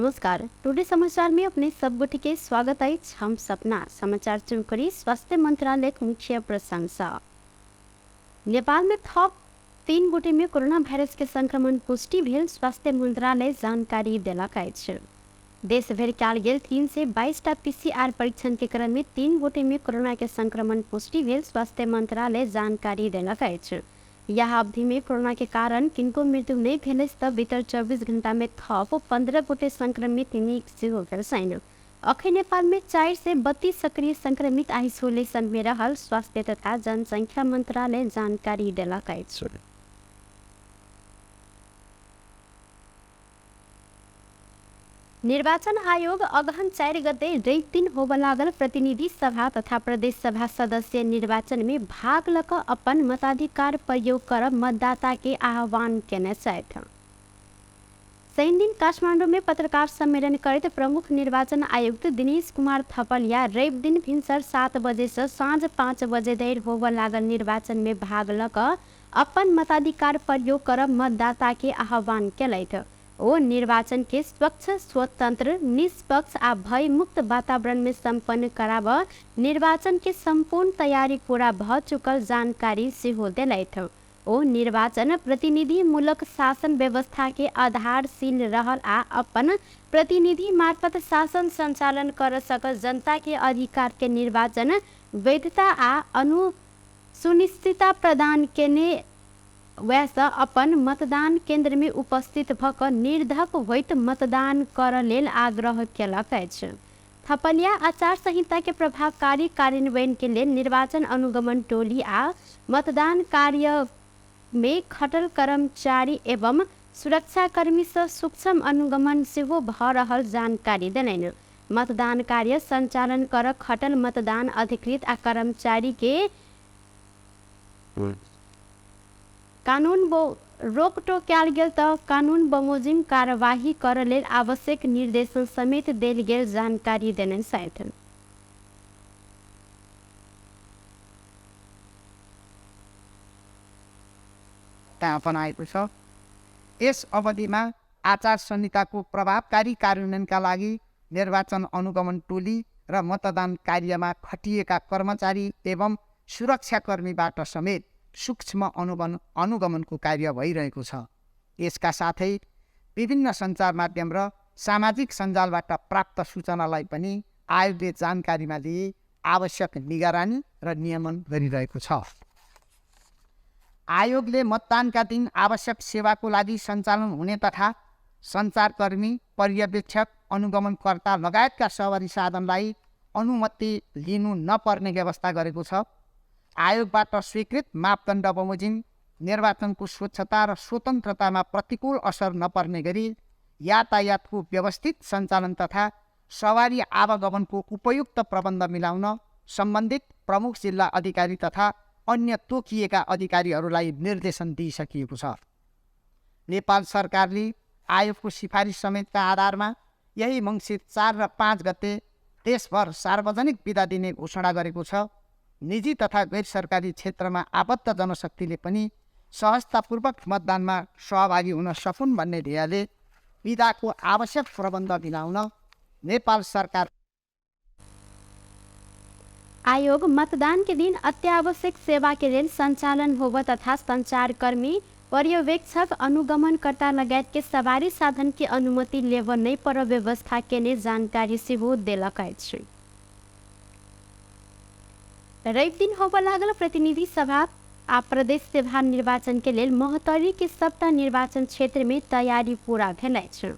नमस्कार। टुडे समाचार में अपने सब गोटे के स्वागत है। हम सपना समाचार चुनकरी स्वास्थ्य मंत्रालय मुख्य प्रशंसा। नेपाल में थप 3 गोटे में कोरोना वायरस के संक्रमण पुष्टि भेल स्वास्थ्य मंत्रालय जानकारी देलक अछि। देश भर कयल गेल 3 से 22टा PCR परीक्षण के क्रम में 3 गोटे में कोरोना के संक्रमण पुष्टि भेल स्वास्थ्य मंत्रालय जानकारी देलक अछि। यह अवधि में कोरोना के कारण किनको मृत्यु नहीं भेल तब भीतर 24 घंटा में थप 15 गोटे संक्रमित सेहो भेल छन्। अखन नेपाल में 4 से 32 सक्रिय संक्रमित आइसोलेशन में रहल स्वास्थ्य तथा जनसंख्या मंत्रालय जानकारी देलक अछि। निर्वाचन आयोग अगहन 4 गते रवि दिन होब लागल प्रतिनिधि सभा तथा प्रदेश सभा सदस्य निर्वाचन में भाग लक अपन मताधिकार प्रयोग कर मतदाता के आह्वान केने छथि। शनि दिन काठमाडौँ में पत्रकार सम्मेलन करते प्रमुख निर्वाचन आयुक्त दिनेश कुमार थपलिया रवि दिन भिनसर 7 बजे से साँझ 5 बजे धरि होब लागल निर्वाचन में भाग लक अपन मताधिकार प्रयोग कर मतदाता के आह्वान केलथि। ओ निर्वाचन के स्वच्छ, स्वतंत्र, निष्पक्ष आ भय मुक्त वातावरण में संपन्न कराब निर्वाचन के संपूर्ण तैयारी पूरा भ चुकल जानकारी सेहो देलथि। ओ निर्वाचन प्रतिनिधि मूलक शासन व्यवस्था के आधारशील रहल आ अपन प्रतिनिधि मार्फत शासन संचालन कर सकल जनता के अधिकार के निर्वाचन वैधता आ सुनिश्चितता प्रदान केने वैसा अपन मतदान केंद्र में उपस्थित भक निर्धक होइत मतदान कर लेल आग्रह केलक अछि। थपलिया आचार संहिता के प्रभावकारी कार्यान्वयन के लेल निर्वाचन अनुगमन टोली आ मतदान कार्य में खटल कर्मचारी एवं सुरक्षाकर्मी से सूक्ष्म अनुगमन सेहो भ रहल जानकारी देलनि। मतदान कार्य संचालन कर खटल मतदान अधिकृत आ कर्मचारी के कानून रोकटोक कयल गेल तऽ कानून बमोजिम कार्यवाही कर लेल आवश्यक निर्देशन समेत देल गेल जानकारी देने छथि। अपनाएको छ। यस अवधिमा आचार संहिताको प्रभावकारी कार्यान्वयनका लागि निर्वाचन अनुगमन टोली र मतदान कार्यमा खटिएका कर्मचारी एवं सुरक्षाकर्मीबाट समेत सूक्ष्म अनुगमनको कार्य भइरहेको छ। यसका साथै विभिन्न सञ्चार माध्यम र सामाजिक सञ्जालबाट प्राप्त सूचनालाई पनि आयोगले जानकारीमा लिए आवश्यक निगरानी र नियमन गरिरहेको छ। आयोगले मतदानका दिन आवश्यक सेवाको लागि सञ्चालन हुने तथा सञ्चारकर्मी, पर्यवेक्षक, अनुगमनकर्ता लगायतका सवारी साधनलाई अनुमति लिनु नपर्ने व्यवस्था गरेको छ। आयोगबाट स्वीकृत मापदण्ड बमोजिम निर्वाचनको स्वच्छता र स्वतन्त्रतामा प्रतिकूल असर नपर्ने गरी यातायातको व्यवस्थित सञ्चालन तथा सवारी आवागमनको उपयुक्त प्रबन्ध मिलाउन सम्बन्धित प्रमुख जिल्ला अधिकारी तथा अन्य तोकिएका अधिकारीहरूलाई निर्देशन दिइसकिएको छ। नेपाल सरकारले आयोगको सिफारिस समेतका आधारमा यही मङ्सिर 4 र 5 गते देशभर सार्वजनिक बिदा दिने घोषणा गरेको छ। निजी तथा गैर सरकारी क्षेत्रमा आबद्ध जनशक्तिले पनि सहजतापूर्वक मतदानमा सहभागी हुन सकुन् भन्ने ध्येयले बिदाको आवश्यक प्रबन्ध मिलाउन नेपाल सरकार आयोग मतदान के दिन अत्यावश्यक सेवा के लेल संचालन होब तथा संचारकर्मी, पर्यवेक्षक, अनुगमनकर्ता लगायत के सवारी साधन की अनुमति लेब नहीं पर व्यवस्था केने जानकारी सेहो देलक अछि। रवि दिन होब लागल प्रतिनिधि सभा आ प्रदेश सभा निर्वाचन के लेल महोत्तरी के सबटा निर्वाचन क्षेत्र में तैयारी पूरा भेल अछि।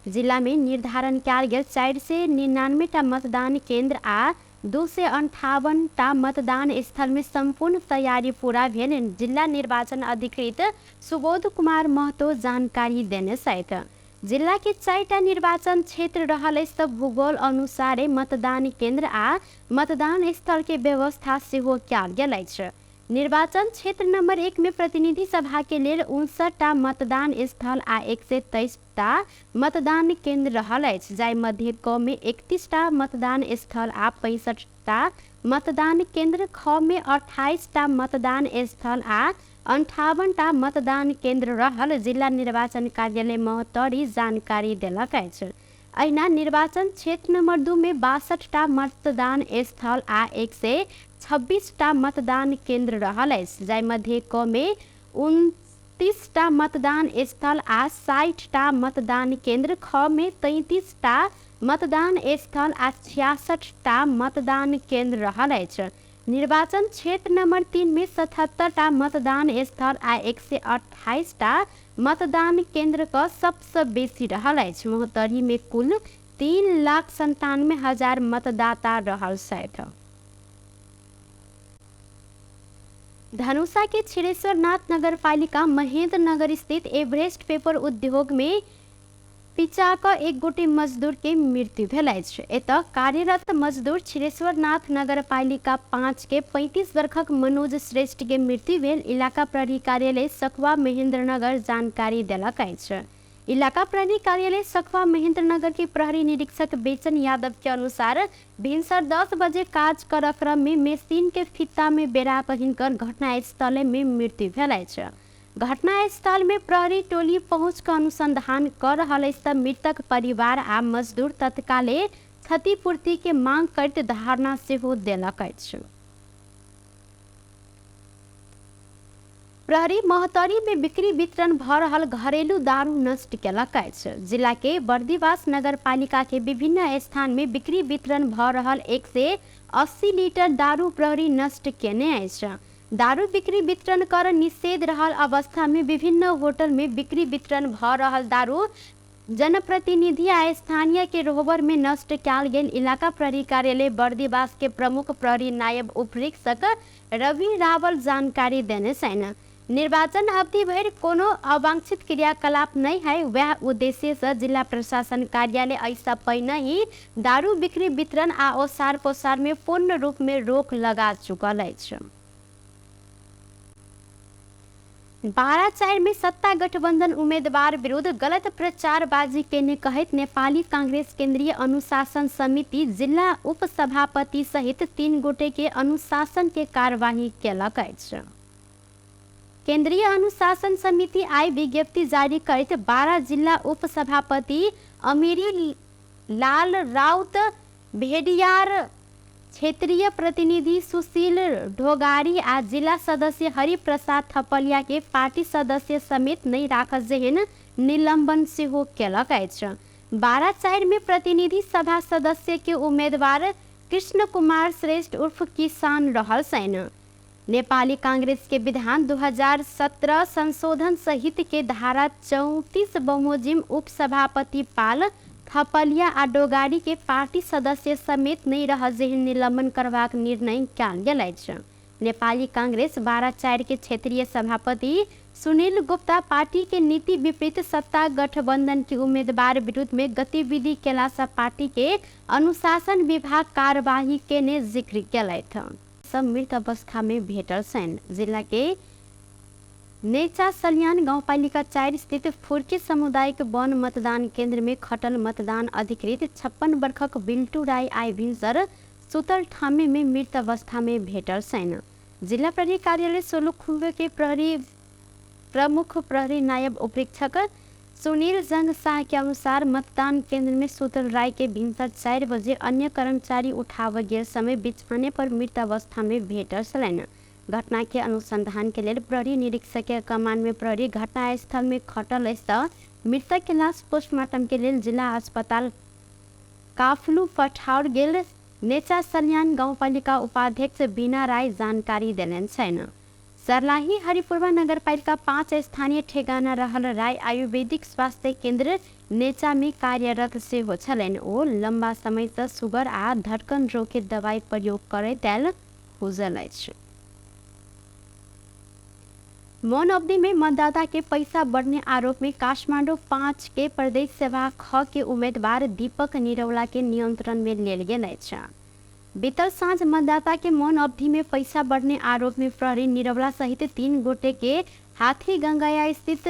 जिला में निर्धारण कयल गेल 4 से 99टा मतदान केंद्र आ 258टा मतदान स्थल में संपूर्ण तैयारी पूरा भेल जिला निर्वाचन अधिकृत सुबोध कुमार महतो जानकारी देने छथि। जिला के 4टा निर्वाचन क्षेत्र रहल सब भूगोल अनुसारे मतदान केंद्र आ मतदान स्थल के व्यवस्था सेहो कयल गेल अछि। निर्वाचन क्षेत्र नंबर 1 में प्रतिनिधि सभा के लेल 59टा मतदान स्थल आ 123टा मतदान केंद्र रहल अछि, जाहि मध्य क में 31टा मतदान स्थल आ 65टा मतदान केंद्र, ख में 28टा मतदान स्थल आ 58टा मतदान केंद्र रहल जिला निर्वाचन कार्यालय महोत्तरी जानकारी देलक अछि। अहिना निर्वाचन क्षेत्र नंबर 2 में 62टा मतदान स्थल आ 126टा मतदान केंद्र रहल अछि, जाहि मध्य क में 29टा मतदान स्थल आ 60टा मतदान केंद्र, ख में 33टा मतदान स्थल आ 66टा मतदान केंद्र रहल अछि। निर्वाचन क्षेत्र नंबर 3 में 77टा मतदान स्थल आ 128टा मतदान केंद्र का सबसे बेसी रहल अछि। मोहतरी में कुल 3,97,000 मतदाता रहल छथि। धनुषा के क्षीरेश्वरनाथ नगरपालिका महेंद्र नगर स्थित एवरेस्ट पेपर उद्योग में पिचाक एक गोटे मजदूर के मृत्यु भेल अछि। एतऽ कार्यरत मजदूर क्षीरेश्वरनाथ नगरपालिका 5 के 35 वर्षक मनोज श्रेष्ठ के मृत्यु भेल इलाका प्रहरी कार्यालय सखुआ महेंद्रनगर जानकारी देलक अछि। इलाका प्रहरी कार्यालय सखुआ महेंद्रनगर के प्रहरी निरीक्षक बेचन यादव के अनुसार भिनसर 10 बजे काज कर क्रम में मशीन के फीता में बेड़ा पहिनकर घटनास्थल में मृत्यु भेल अछि। घटनास्थल में प्रहरी टोली पहुंच कर अनुसंधान कर रहल अछि त मृतक परिवार आ मजदूर तत्काले क्षतिपूर्ति के मांग करैत धारणा सेहो देलक अछि। प्रहरी मोहतरी में बिक्री वितरण भ रहल घरेलू दारू नष्ट केलक अछि। जिला के बर्दीवास नगर पालिका के विभिन्न स्थान में बिक्री वितरण भ रहल 180 लीटर दारू प्रहरी नष्ट केने अछि। दारू बिक्री वितरण कर निषेध रहल अवस्था में विभिन्न होटल में बिक्री वितरण भ रहल दारू जनप्रतिनिधि आ स्थानीय के रोहबर में नष्ट कयल गेल इलाका प्रहरी कार्यालय बर्दीवास के प्रमुख प्रहरी नायब उपरीक्षक रवि रावल जानकारी देने छन्। निर्वाचन अवधि भर कोनो अवांछित क्रियाकलाप नहीं है, वह उद्देश्य से जिला प्रशासन कार्यालय ऐसा पहिने ही दारू बिक्री वितरण आ ओसार पोसार में पूर्ण रूप में रोक लगा चुकल अछि। 12/4 में सत्ता गठबंधन उम्मीदवार विरुद्ध गलत प्रचारबाजी केने कहत नेपाली कांग्रेस केंद्रीय अनुशासन समिति जिला उपसभापति सहित 3 गोटे के अनुशासन के कार्यवाही केलक अछि। केंद्रीय अनुशासन समिति आई विज्ञप्ति जारी करत 12 जिला उपसभापति अमीरी लाल राउत भेड़ियार, क्षेत्रीय प्रतिनिधि सुशील ढोगारी आ जिला सदस्य हरिप्रसाद थपलिया के पार्टी सदस्य समेत नहीं राख जेहन निलंबन सेहो केलक अछि। 12/4 में प्रतिनिधि सभा सदस्य के उम्मीदवार कृष्ण कुमार श्रेष्ठ उर्फ किसान रहल छन्। नेपाली कांग्रेस के विधान 2017 संशोधन सहित के धारा 34 बमोजिम उपसभापति पाल थपलिया आ डोगारी के पार्टी सदस्य समेत नहीं रह जेहन निलंबन करबाक निर्णय कयल गेल अछि। नेपाली कांग्रेस 12/4 के क्षेत्रीय सभापति सुनील गुप्ता पार्टी के नीति विपरीत सत्ता गठबंधन के उम्मीदवार विरुद्ध में गतिविधि केला से पार्टी के अनुशासन विभाग कार्यवाही केने जिक्र केलथि। सब मृत अवस्था में भेटल छन्। जिला के नेचा सल्यान गाउँपालिका 4 स्थित फुर्की सामुदायिक वन मतदान केंद्र में खटल मतदान अधिकृत 56 वर्षक बिल्टू राय आई भिनसर सुतल ठामे में मृत अवस्था में भेटल छन्। जिला प्रहरी कार्यालय सोलुखुम्बु के प्रमुख प्रहरी नायब उपरीक्षक सुनील जंग शाह के अनुसार मतदान केंद्र में सुतल राय के भिनसर 4 बजे अन्य कर्मचारी उठाव गेल समय बिछाने पर मृत अवस्था में भेटल छलनि। घटना के अनुसंधान के लिए प्रहरी निरीक्षक के कमान में प्रहरी घटनास्थल में खटल अछि। मृतक के लाश पोस्टमार्टम के लिए जिला अस्पताल काफलू पठाओल गेल नेचा सल्यान गाउँपालिका उपाध्यक्ष बीना राय जानकारी देलन छन्। सर्लाही हरिपुरवा नगरपालिका 5 स्थानीय ठेगाना रहल राय आयुर्वेदिक स्वास्थ्य केंद्र नेचा में कार्यरत सेहो छलनि। ओ लंबा समय से सुगर आ धड़कन रोग के दवाई प्रयोग करैत आयल बुझल अछि। मौन अवधि में मतदाता के पैसा बढ़ने आरोप में काठमांडू 5 के प्रदेश सभा ख के उम्मीदवार दीपक निरौला के नियंत्रण में लेल गेल अछि। बीतल सांझ मतदाता के मौन अवधि में पैसा बढ़ने आरोप में प्रहरी निरौला सहित 3 गोटे के हाथीगंगाया स्थित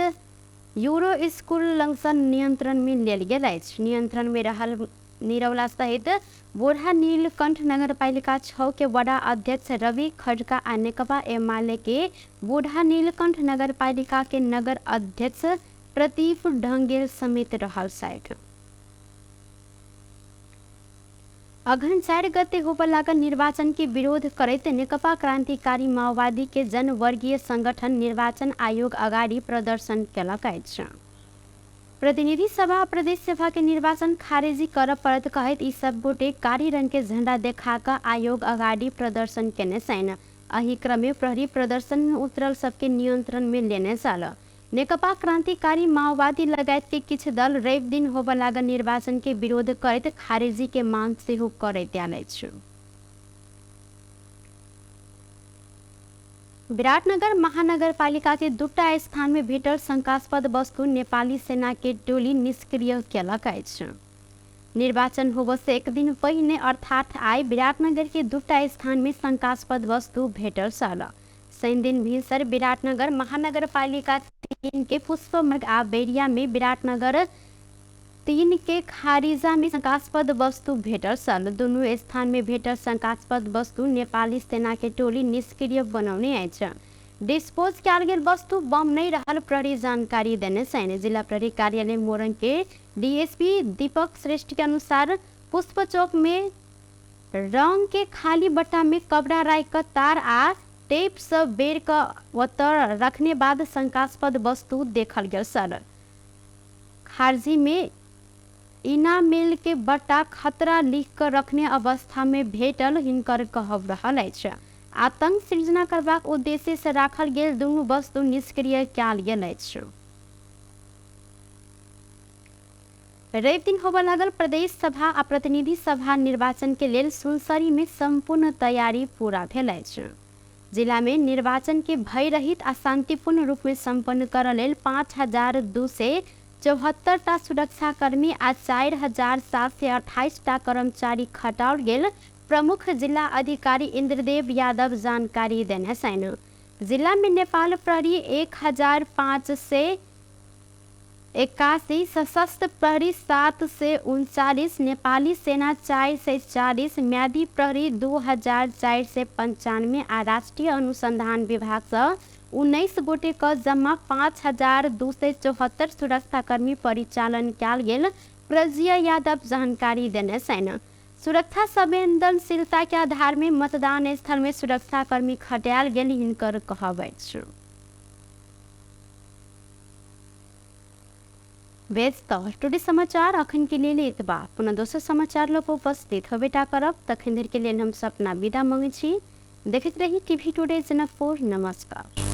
यूरो स्कूल लंसन नियंत्रण में लेल गेल अछि। नियंत्रण में रहल निरौला सहित बोढ़ा नीलकंठ नगरपालिका 6 के वडा अध्यक्ष रवि खड़का आ नेकपा एमाले के बोढ़ा नीलकंठ नगरपालिका के नगर अध्यक्ष प्रदीप ढंगेल समेत रहल छथि। अघन 4 गते होबे लागल निर्वाचन के विरोध करैत नेकपा क्रान्तिकारी माओवादी के जनवर्गीय संगठन निर्वाचन आयोग अगाडि प्रदर्शन केलक अछि। प्रतिनिधि सभा प्रदेश सभा के निर्वाचन खारेजी करब पड़त कहैत ई सब गोटे कारी रंग के झंडा देखाकर आयोग अगाडि प्रदर्शन केने छन्। एही क्रम में प्रहरी प्रदर्शन में उतरल सबके नियंत्रण में लेने छल। नेकपा क्रान्तिकारी माओवादी लगायत के किछ दल रवि दिन होबे लागल निर्वाचन के विरोध करैत खारेजी के मांग सेहो करैत आयल अछि। विराटनगर महानगरपालिका के दूटा स्थान में भेटल शंकास्पद वस्तु नेपाली सेना के टोली निष्क्रिय केलक अछि। निर्वाचन होबे से एक दिन पहिने अर्थात आइ विराटनगर के दूटा स्थान में शंकास्पद वस्तु भेटल छल। शनि दिन भिनसर विराटनगर महानगरपालिका 3 के पुष्पमार्ग आ बेरिया में विराटनगर 3 के खारिजा में शंकास्पद वस्तु भेटल छल। दुनू स्थान में भेटल शंकास्पद वस्तु नेपाली सेना के टोली निष्क्रिय बनौने अछि। डिस्पोज कयल गेल वस्तु बम नहीं रहल प्रहरी जानकारी देने छन्। जिला प्रहरी कार्यालय मोरंग के डीएसपी दीपक श्रेष्ठ के अनुसार पुष्प चौक में रंग के खाली बट्टा में कपड़ा राख कर तार आ टेप से बेर का ओतर रखने बाद शंकास्पद वस्तु देखल गेल छल। खारजी में इनामेल के बट्टा खतरा लिख कर रखने अवस्था में भेटल हिनकर कहब रहल अछि। आतंक सृजना करबाक उद्देश्य से राखल गेल दुनू वस्तु निष्क्रिय कयल गेल अछि। रवि दिन होबे लागल प्रदेश सभा आ प्रतिनिधि सभा निर्वाचन के लेल सुनसरी में संपूर्ण तैयारी पूरा भेल अछि। जिला में निर्वाचन के भय रहित आ शांतिपूर्ण रूप में संपन्न करय लेल 5274 टा सुरक्षाकर्मी आ 4728 टा कर्मचारी खटाओल गेल प्रमुख जिला अधिकारी इंद्रदेव यादव जानकारी देने छन्। जिला में नेपाल प्रहरी 1581, सशस्त्र प्रहरी 739, नेपाली सेना 440, म्यादी प्रहरी 2495 आ राष्ट्रीय अनुसंधान विभाग से 19 गोटे का जम्मा 5274 सुरक्षाकर्मी परिचालन कयल गेल प्रज्ञा यादव जानकारी देने छन्। सुरक्षा संवेदनशीलता के आधार में मतदान स्थल में सुरक्षाकर्मी खटायल गेल हिनकर कहब अछि। बेजत टुडे समाचार अखन के लेल एतबा। पुनः दोसर समाचार लोग उपस्थित होबेटा करब तखन धरि के लेल हम सपना विदा मांगे छी। देखैत रही टीवी टुडे जनकपुर। नमस्कार।